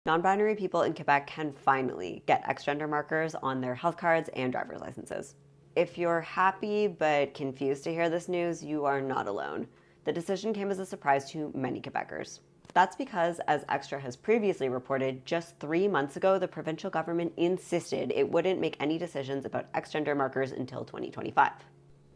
Non-binary people in Quebec can finally get X-gender markers on their health cards and driver's licenses. If you're happy but confused to hear this news, you are not alone. The decision came as a surprise to many Quebecers. That's because, as Xtra has previously reported, just 3 months ago, the provincial government insisted it wouldn't make any decisions about X-gender markers until 2025.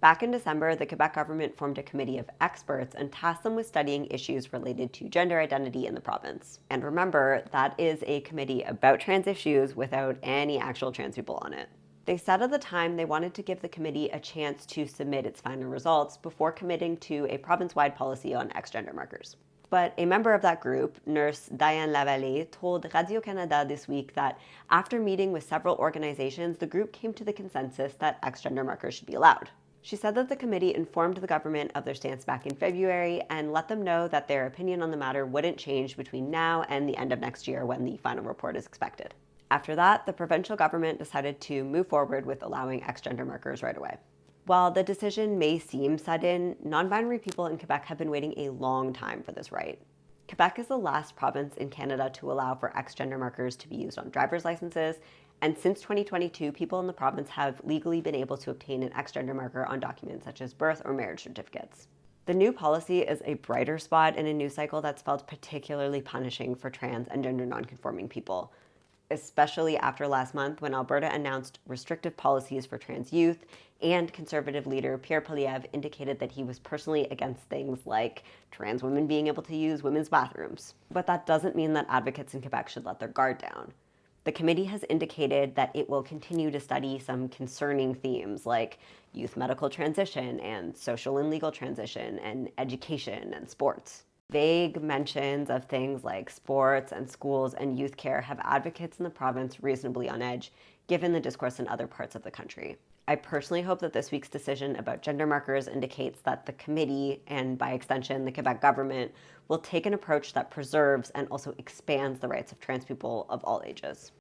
Back in December, the Quebec government formed a committee of experts and tasked them with studying issues related to gender identity in the province. And remember, that is a committee about trans issues without any actual trans people on it. They said at the time they wanted to give the committee a chance to submit its final results before committing to a province-wide policy on X-gender markers. But a member of that group, nurse Diane Lavallée, told Radio-Canada this week that after meeting with several organizations, the group came to the consensus that X-gender markers should be allowed. She said that the committee informed the government of their stance back in February and let them know that their opinion on the matter wouldn't change between now and the end of next year when the final report is expected. After that, the provincial government decided to move forward with allowing X-gender markers right away. While the decision may seem sudden, non-binary people in Quebec have been waiting a long time for this right. Quebec is the last province in Canada to allow for X-gender markers to be used on driver's licenses, and since 2022, people in the province have legally been able to obtain an X-gender marker on documents such as birth or marriage certificates. The new policy is a brighter spot in a news cycle that's felt particularly punishing for trans and gender nonconforming people, especially after last month when Alberta announced restrictive policies for trans youth, and Conservative leader Pierre Poilievre indicated that he was personally against things like trans women being able to use women's bathrooms. But that doesn't mean that advocates in Quebec should let their guard down. The committee has indicated that it will continue to study some concerning themes like youth medical transition and social and legal transition and education and sports. Vague mentions of things like sports and schools and youth care have advocates in the province reasonably on edge, given the discourse in other parts of the country. I personally hope that this week's decision about gender markers indicates that the committee, and by extension the Quebec government, will take an approach that preserves and also expands the rights of trans people of all ages.